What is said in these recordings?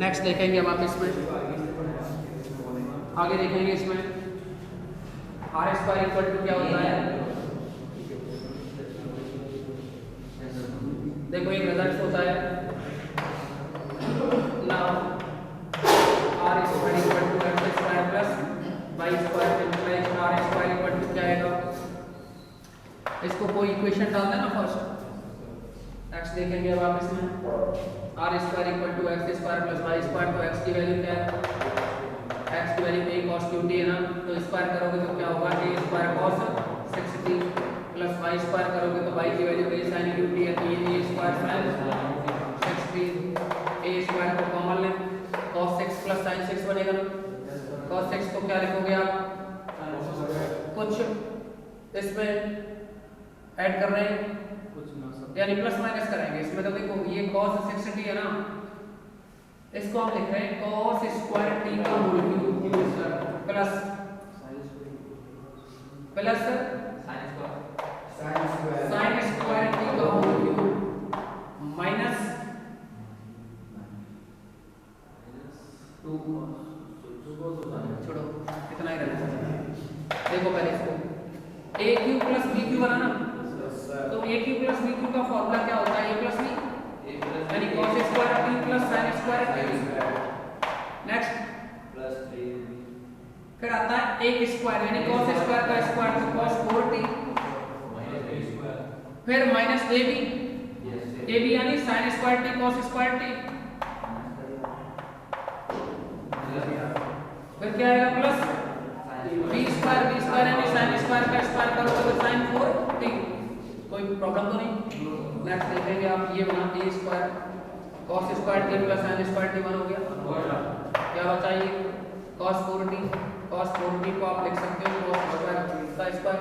Next देखेंगे अब आप इसमें आगे देखेंगे इसमें आर स्क्वायर इक्वल टू क्या होता है। देखो एक रिजल्ट होता है ना, R square equal to X square plus Y square multiply R square equal to क्या आएगा। इसको कोई इक्वेशन डाल देना फर्स्ट। नेक्स्ट देखेंगे अब आप इसमें R square equal to X square plus Y square. तो एक्स की वैल्यू क्या है, एक्स की वैल्यू a cos qt है ना, तो स्क्वायर करोगे तो क्या होगा a square cos 6t plus Y square करोगे तो y की वैल्यू a sin qt है, तो ये a square sin 6t। a square को कॉमन लें, cos 6 प्लस sin 6 बनेगा। cos 6 को क्या लिखोगे आप, कुछ इसमें ऐड कर रहे हैं यानी प्लस माइनस करेंगे इसमें। तो देखो ये cos 6t है ना, इसको हम लिख रहे हैं cos स्क्वायर t का whole cube plus plus sin square t का होल क्यूब माइनस 2 छोड़ो कितना ही रहना चाहिए। देखो पहले इसको a cube plus b cube बनाना, तो a cube plus b cube का फॉर्मूला क्या होता है, a प्लस b यानी cos square t plus sin square t। Next plus 3 फिर आता है a स्क्वायर यानी cos स्क्वायर का स्क्वायर तो cos 4t minus b square, फिर माइनस ab यानी sin square t cos square t, फिर क्या आएगा प्लस b स्क्वायर यानी sin स्क्वायर का स्क्वायर करोगे तो sin 4t। कोई प्रॉब्लम तो नहीं। नेक्स्ट देखेंगे आप ये बना a square cos square t plus sin square t बन हो गया। क्या बचा ये cos 4t को आप लिख सकते हो cos स्क्वायर का स्क्वायर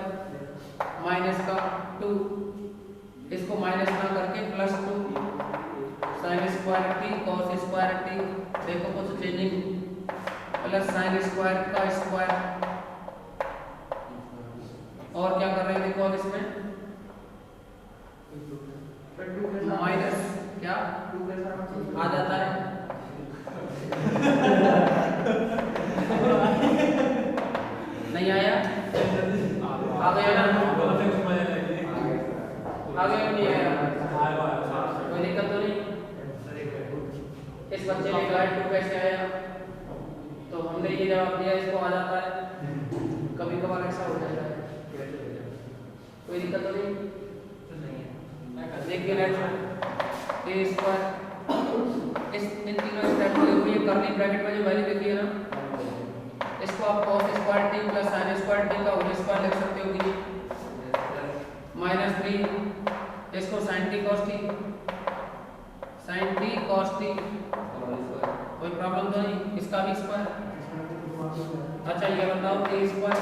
माइनस का 2, इसको माइनस ना करके plus 2 sin square t cos square t, देखो कुछ चेंजिंग प्लस sin स्क्वायर का स्क्वायर। और क्या कर रहे हैं देखो अब इसमें माइनस क्या आ जाता है नहीं आया, आ गया ना, आ गया नहीं आया, कोई दिक्कत तो नहीं। इस बच्चे ने कहा 2 कैसे आया, तो हमने ये जवाब दिया इसको आ जाता है, कभी कभार ऐसा हो जाता है, कोई दिक्कत तो नहीं। देखिए नेक्स्ट a स्क्वायर इस इन तीनों स्टेप को देखो, ये कर्ली ब्रैकेट में जो वैल्यू देखी है ना, इसको आप cos square t plus sin square t का होल स्क्वायर लिख सकते हो कि माइनस 3, इसको sin t cos t कोई प्रॉब्लम तो नहीं, इसका भी स्क्वायर। अच्छा ये बताओ a स्क्वायर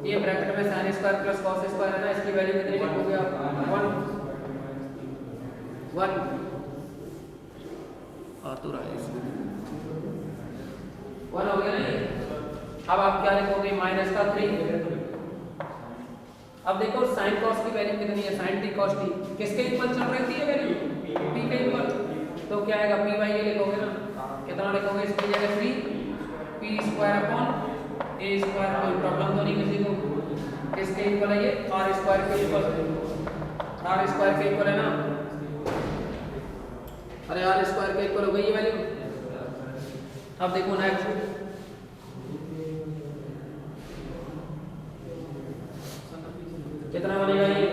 ये ब्रैकेट में sin square plus cos square है ना, इसकी वैल्यू कितनी लिखोगे आप 1 तो रहा है 1 हो गया नहीं। अब आप क्या लिखोगे माइनस का 3। अब देखो sin cos की वैल्यू कितनी है, sin t cos t किसके इक्वल चल रही थी ये वैल्यू p के इक्वल, तो क्या आएगा p बाई ये लिखोगे ना, कितना लिखोगे इसकी जगह 3 p square upon a square. कोई प्रॉब्लम तो नहीं किसी को, किसके इक्वल है ये r स्क्वायर के इक्वल, r स्क्वायर के इक्वल है ना, अरे r स्क्वायर के इक्वल हो गई ये वैल्यू। अब देखो नेक्स्ट कितना बनेगा ये,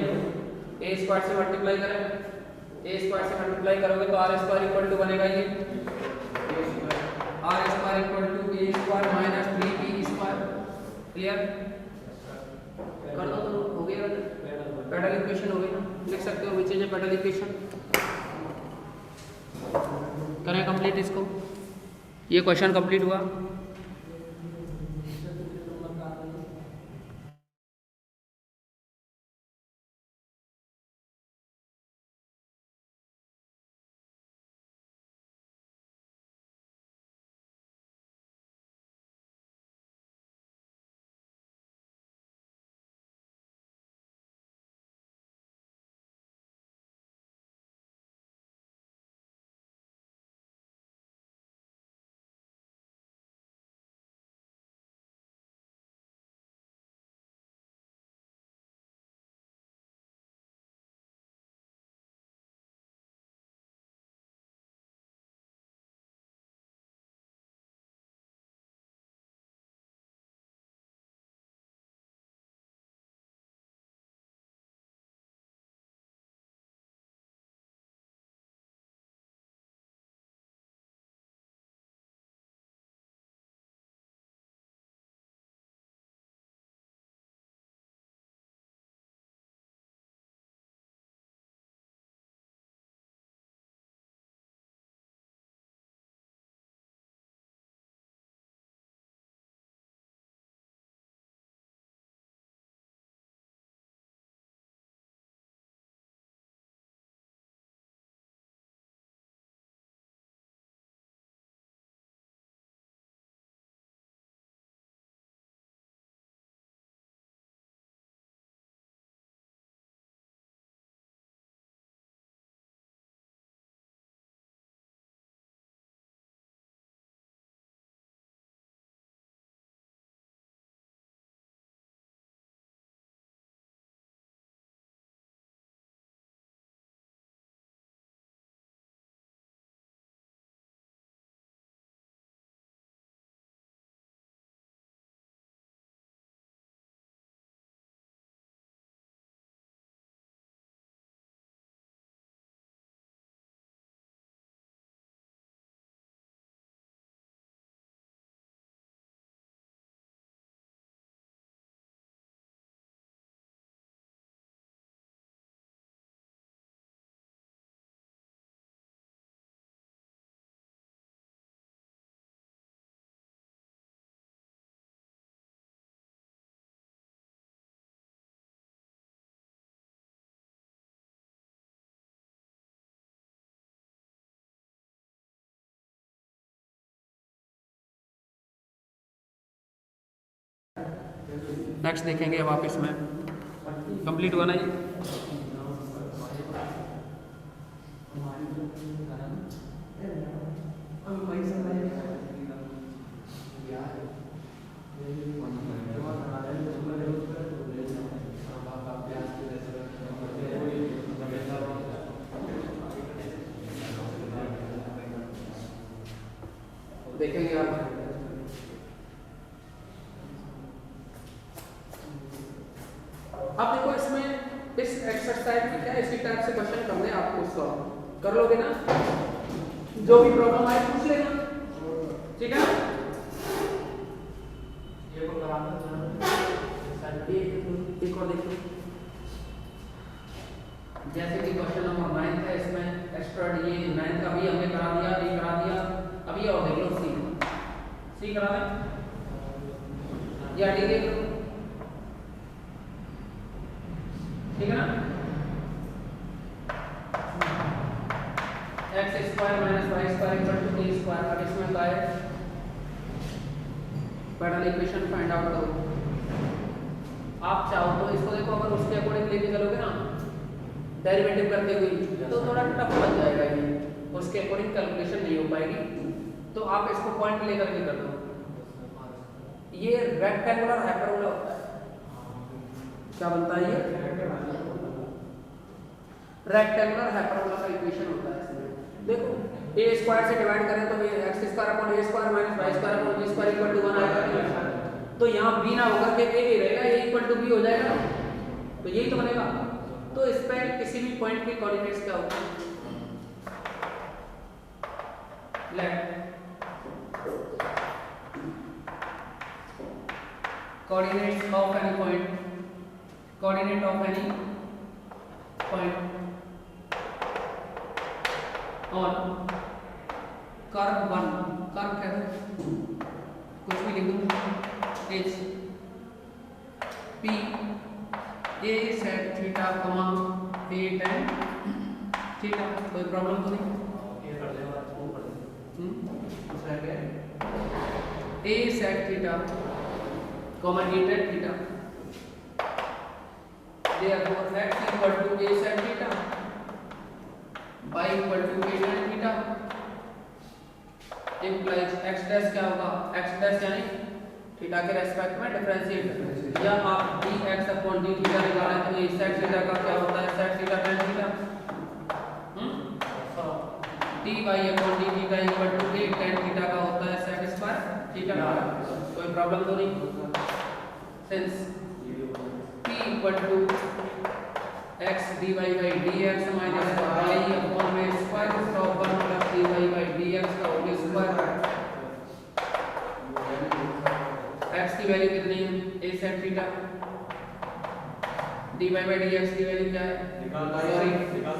a स्क्वायर से मल्टीप्लाई करें, a स्क्वायर से मल्टीप्लाई करोगे तो r स्क्वायर इक्वल टू बनेगा ये r square equal to a square minus 3b square. Clear कर दो तो हो गया, पेडल इक्वेशन हो गई ना, लिख सकते हो नीचे जो पेडल इक्वेशन। करें कंप्लीट इसको, ये क्वेश्चन कंप्लीट हुआ। नेक्स्ट देखेंगे अब आप इसमें कंप्लीट हुआ ना ये। देखेंगे आप अब देखो इसमें इस एक्सरसाइज में क्या इसी टाइप से क्वेश्चन करने आपको सॉल्व कर लोगे ना, जो भी प्रॉब्लम आए पूछ लेना, ठीक है ना। ये को कराना एक और देखो, जैसे कि क्वेश्चन नंबर 9 है, इसमें एक्स्ट्रा ये 9 का भी हमने करा दिया, डी करा दिया, अभी और देख लो सी करा दें या डी देख लो, ठीक है ना। x square minus y square equal to a square. अब इसमें क्या है, पैरेलल इक्वेशन फाइंड आउट करो। आप चाहो तो इसको देखो, अगर उसके अकॉर्डिंग लेके चलोगे ना डेरिवेटिव करते हुए तो थोड़ा टफ बन जाएगा, ये उसके अकॉर्डिंग कैलकुलेशन नहीं हो पाएगी, तो आप इसको पॉइंट लेकर के कर दो। ये रेक्टेंगुलर हाइपरबोला होता है, क्या बनता है ये रेक्टेंगुलर हाइपरबोला का इक्वेशन होता है। इसमें देखो a स्क्वायर से डिवाइड करें तो ये x square upon a square minus y square upon b square equal to 1 आएगा, तो यहाँ b ना होकर के a ही रहेगा, a इक्वल टू b हो जाएगा, तो यही तो बनेगा। तो इस पे किसी भी पॉइंट के कोऑर्डिनेट्स क्या होते हैं, late coordinates of any point, coordinate of any point on curve 1, curve क्या है, कुछ भी लिख दो, h p a sec theta कमा a tan थीटा, कोई प्रॉब्लम तो नहीं, a sec theta comma a tan theta, therefore x equal to a sec theta, y equal to a tan theta, implies x dash क्या होगा, x dash यानी theta के respect में differentiate, या आप dx अपॉन d थीटा निकालें तो ये sec थीटा का क्या होता है, sec theta tan theta, dy upon d theta equal to a tan theta का होता है sec स्क्वायर थीटा, कोई प्रॉब्लम तो नहीं। Since p equal to x dy by dx minus y upon a square root of 1 plus dy by dx का whole square, x की value कितनी है, a sec theta, dy by dx की value क्या है,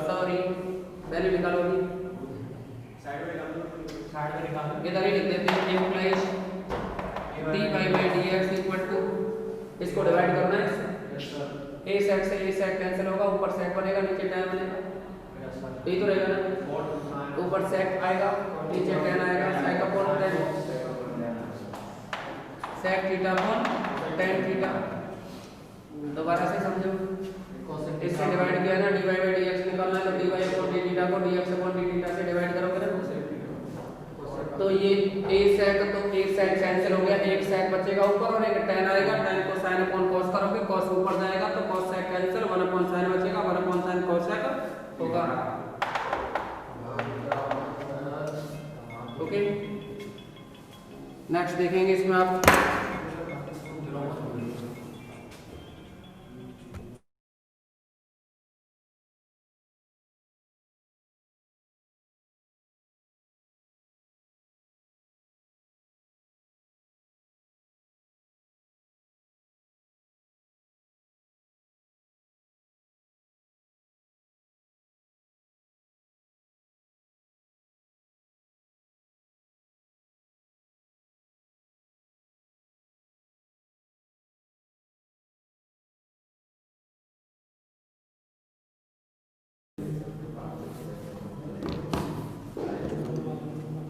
sorry value निकालोगी, side में निकालो, इधर ही लिख देते हैं, implies dy by dx equal to, इसको डिवाइड करना है इससे, a sec से a sec कैंसिल होगा, ऊपर sec बनेगा, नीचे tan बनेगा, यही तो रहेगा ना, ऊपर sec आएगा, नीचे tan आएगा, sec upon tan, sec theta upon tan theta. दोबारा से समझो, इससे डिवाइड किया ना, dy by dx निकालना है तो dy अपॉन d थीटा को dx अपॉन d थीटा से डिवाइड करोगे ना, तो ये a sec, तो a sec कैंसिल हो गया, एक sec बचेगा ऊपर और एक tan आएगा, tan को sin अपॉन cos करोगे, cos ऊपर जाएगा तो cos sec cancel, 1 upon sin बचेगा, 1 अपॉन sin cos sec होगा, ओके। नेक्स्ट देखेंगे इसमें आप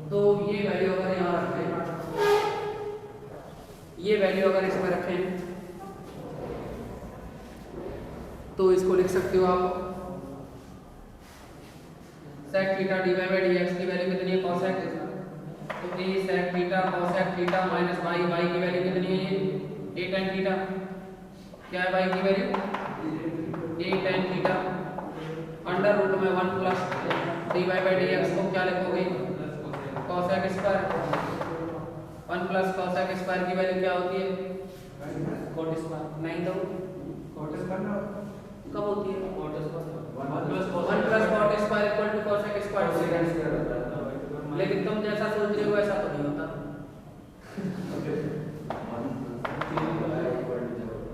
तो ये वैल्यू अगर यहाँ रखें, ये वैल्यू अगर इसमें रखें इसको लिख सकते हो आप sec theta dy by dx की वैल्यू कितनी है cosec, तो a sec theta cosec theta minus y की वैल्यू कितनी है ये a tan थीटा, क्या है y की value a tan theta under root में 1 प्लस dy बाई dx को क्या लिखोगे cosec square, 1 plus cosec square की वैल्यू क्या होती है cot स्क्वायर, नहीं तो cot स्क्वायर कब होती है 1 plus cot square equal to cosec square, लेकिन तुम जैसा सोच रहे हो ऐसा तो नहीं होता।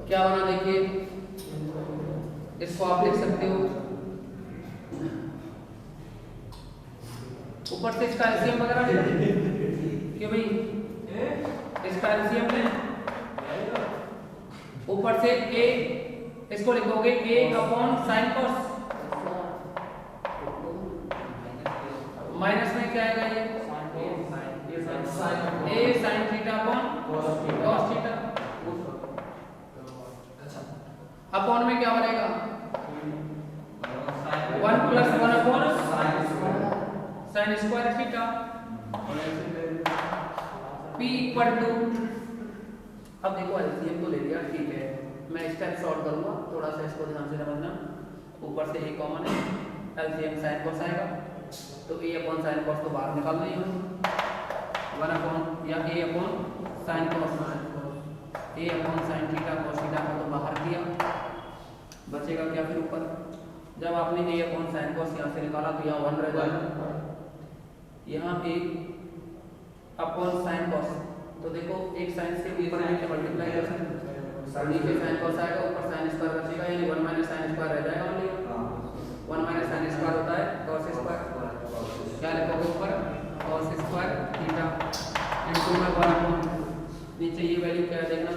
क्या होना देखिए, इसको आप लिख सकते हो ऊपर से इसका एलसीएम वगैरह कि भाई इसका एलसीएम में ऊपर से a इसको लिखोगे a upon sine cos, minus में क्या आएगा ये a sine theta upon cos theta, upon में क्या बनेगा 1 plus 1 upon sine square theta p equal to, अब देखो एलसीएम तो ले लिया ठीक है, मैं स्टेप सॉल्व करूंगा, थोड़ा सा इसको ध्यान से समझना। ऊपर से a कॉमन है, एलसीएम साइन कॉस आएगा, तो a अपॉन साइन कॉस तो बाहर निकाल देंगे हम 1 अपॉन या a upon sine cos, a upon sine theta cos theta को तो बाहर किया, बचेगा क्या फिर ऊपर, जब आपने a अपॉन साइन कॉस यहाँ से निकाला तो यहाँ 1 रह जाएगा, यहाँ a अपॉन साइन कॉस, तो देखो एक साइन से ऊपर नीचे मल्टीप्लाई कर सकते हैं, नीचे साइन कॉस आएगा ऊपर साइन स्क्वायर बचेगा, यानी 1 माइनस साइन स्क्वायर रह जाएगा, ओनली 1 माइनस साइन स्क्वायर होता है कॉस स्क्वायर, क्या लिखोगे ऊपर कॉस स्क्वायर थीटा इनटू में 1 अपॉन नीचे ये वैल्यू क्या है देखना,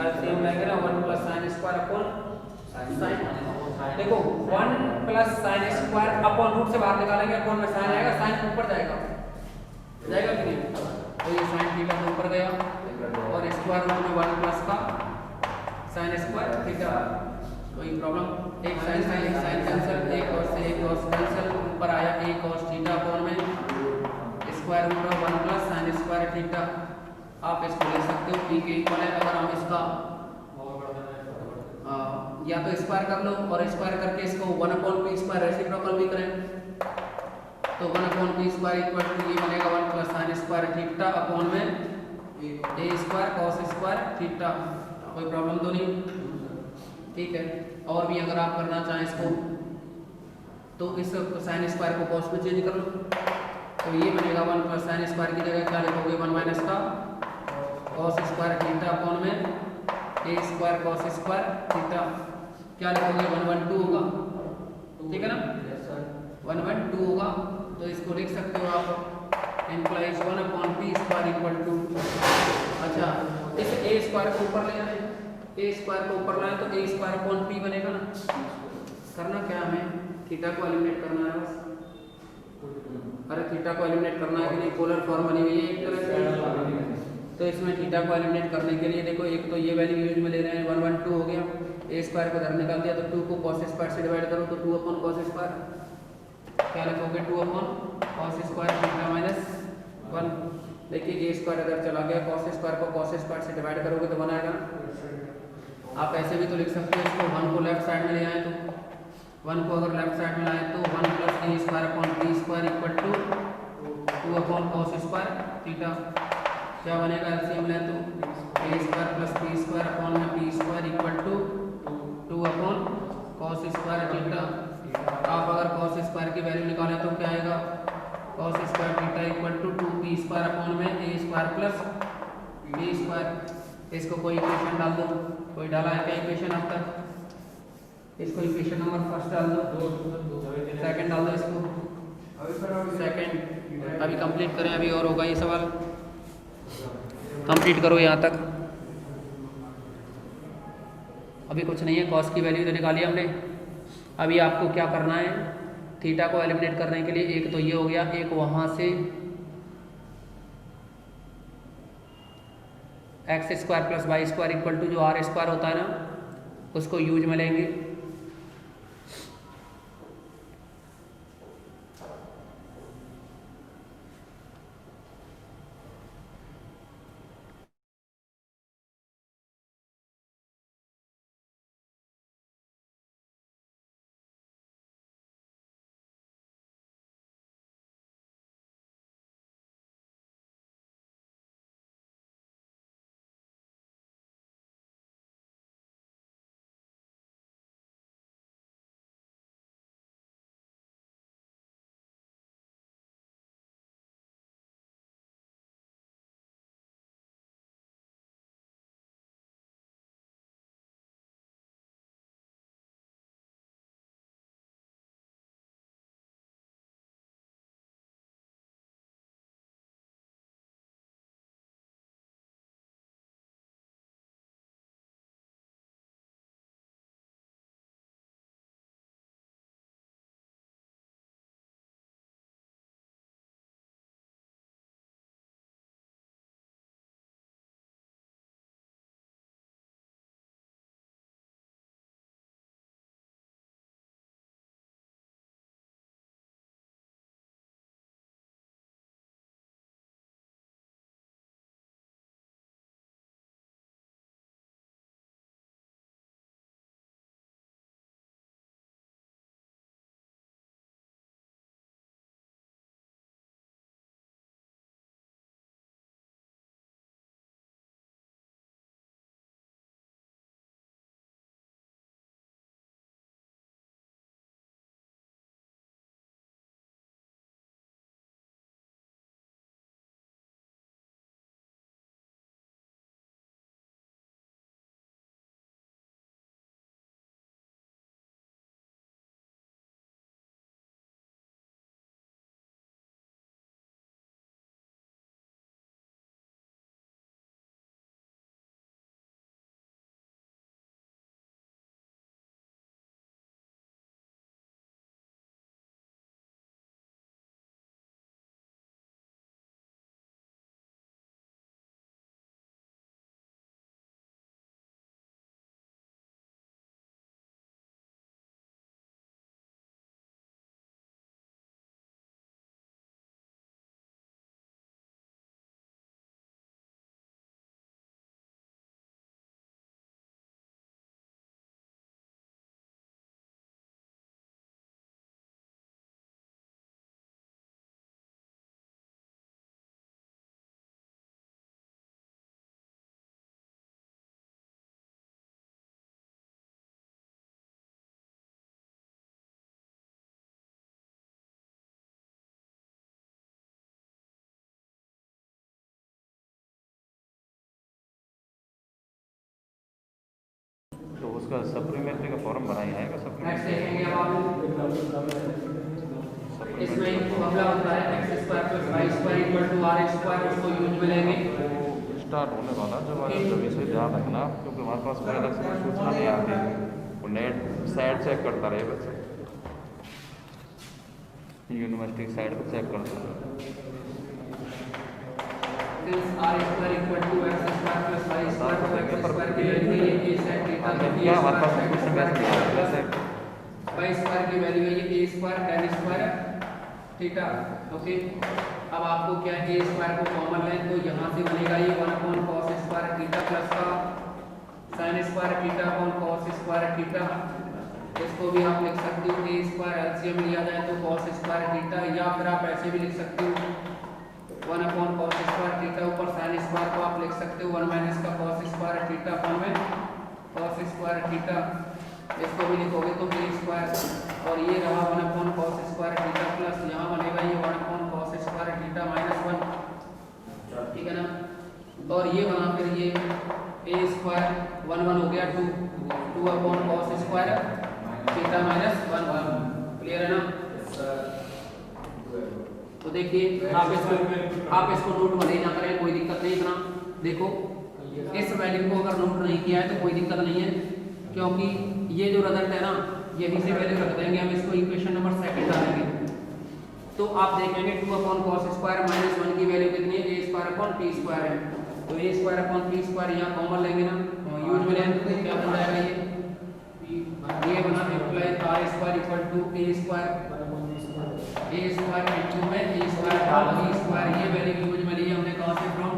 एलसीएम लगेगा ना 1 plus sine square upon sine, देखो 1 plus sine square upon root से बाहर निकालेंगे, अपॉन में साइन आएगा, साइन ऊपर जाएगा कि नहीं, तो ये साइन थीटा तो ऊपर गया और स्क्वायर रूट में 1 प्लस का साइन स्क्वायर थीटा, कोई प्रॉब्लम, एक साइन कैंसिल, एक cos से एक cos कैंसिल, ऊपर आया a cos थीटा अपॉन में स्क्वायर रूट में 1 प्लस साइन स्क्वायर थीटा, आप इसको ले सकते हो p के इक्वल है, अगर हम इसका या तो स्क्वायर कर लो और स्क्वायर करके इसको 1 अपॉन p स्क्वायर रेसिप्रोकल भी करें, तो 1 upon p square equal to ये बनेगा 1 plus sine square theta upon में a square cos square theta, कोई प्रॉब्लम तो नहीं, ठीक है। और भी अगर आप करना चाहें इसको तो इस साइन स्क्वायर को cos में चेंज कर लो, तो ये बनेगा 1 प्लस साइन स्क्वायर की जगह क्या लिखोगे 1 माइनस का cos स्क्वायर थीटा अपॉन में a square cos square theta, क्या लिखोगे 1 1 2 होगा, ठीक है ना 1 1 2 होगा, तो इसको लिख सकते हो आप implies 1 upon p square equal to, अच्छा इस a स्क्वायर को ऊपर ले आए, a स्क्वायर को ऊपर लाए तो a स्क्वायर अपॉन p बनेगा ना, करना क्या हमें थीटा को एलिमिनेट करना है बस, अरे थीटा को एलिमिनेट करना है कि नहीं, पोलर फॉर्म बनी हुई है एक तरह से, तो इसमें थीटा को एलिमिनेट करने के लिए देखो एक तो ये वैल्यू यूज में ले रहे हैं 1 1 2 हो गया, a स्क्वायर को इधर निकाल दिया, तो 2 को cos स्क्वायर से डिवाइड करो तो 2 अपॉन cos स्क्वायर, क्या लिखोगे 2 upon cos square theta minus 1, देखिए a स्क्वायर इधर चला गया, cos स्क्वायर को cos स्क्वायर से डिवाइड करोगे तो 1 आएगा, आप ऐसे भी तो लिख सकते हो इसको 1 को लेफ्ट साइड में ले आए, तो 1 को अगर लेफ्ट साइड में लाए तो 1 plus a square upon p square equal to 2 upon cos square theta, क्या बनेगा एलसीएम ले तो a square plus p square upon में p square equal to 2 upon cos square theta, आप अगर cos स्क्वायर की वैल्यू निकालें तो क्या आएगा cos square theta equal to 2p square upon में a square plus p square, इसको कोई इक्वेशन डाल दो, कोई डाला है क्या इक्वेशन अब तक, इसको इक्वेशन नंबर फर्स्ट डाल दो, सेकंड डाल दो, इसको सेकंड, अभी कंप्लीट करें, अभी और होगा ये सवाल, कंप्लीट करो यहाँ तक, अभी कुछ नहीं है, कॉस की वैल्यू तो निकाली हमने, अभी आपको क्या करना है थीटा को एलिमिनेट करने के लिए, एक तो ये हो गया, एक वहाँ से x square plus Y square equal to जो आर स्क्वायर होता है ना, उसको यूज में लेंगे। तो उसका सप्लीमेंट्री का फॉर्म बनाया है नेक्स्ट सप्लीमेंट्री देखेंगे अब आप इसमें एक फॉर्मूला होता है x square plus y square equal to r square, उसको यूज में लेंगे। स्टार्ट होने वाला जब आज जब इसे ध्यान रखना, क्योंकि हमारे पास कोई अलग से कोई सूचना नहीं आती, वो नेट साइट चेक करता रहे बच्चे, यूनिवर्सिटी साइट पर चेक करता रहे। r square equal to x square plus y square, तो x स्क्वायर की वैल्यू है ये सेट थीटा, क्या हमारे पास क्वेश्चन कैसे दिया है जैसे y स्क्वायर की वैल्यू है ये a square tan square theta. Okay, अब आपको क्या है a स्क्वायर को कॉमन लें तो यहाँ से बनेगा ये 1 cos स्क्वायर थीटा प्लस का sin square theta upon cos square theta. इसको भी आप लिख सकते हो a स्क्वायर एलसीएम लिया जाए तो cos स्क्वायर थीटा, या फिर आप ऐसे भी लिख सकते हो 1 cos स्क्वायर थीटा ऊपर sin स्क्वायर को आप लिख सकते हो 1 माइनस का cos स्क्वायर थीटा अपॉन में cos स्क्वायर थीटा। इसको भी लिखोगे तो a स्क्वायर, और ये रहा 1 cos स्क्वायर थीटा प्लस यहाँ बनेगा ये 1 cos स्क्वायर थीटा माइनस 1, ठीक है ना। और ये बना फिर ये a स्क्वायर 1 1 हो गया 2 cos square theta minus 1 1, clear है ना। तो देखिए आप इसको नोट भले ही ना करें, कोई दिक्कत नहीं इतना। देखो इस वैल्यू को अगर नोट नहीं किया है तो कोई दिक्कत नहीं है, क्योंकि ये जो रिजल्ट है ना यही से वैल्यू रख देंगे हम, इसको इक्वेशन नंबर 2 डालेंगे तो आप देखेंगे 2 cos स्क्वायर माइनस 1 की वैल्यू कितनी है, a square upon p square है। तो a square upon p square यहाँ कॉमन लेंगे ना, यूज में लेंगे तो क्या बन जाएगा ये ए स्क्वायर इंटू में ए स्क्वायर डालो, ए स्क्वायर ये वैल्यू यूज में ली हमने कहाँ से फ्रॉम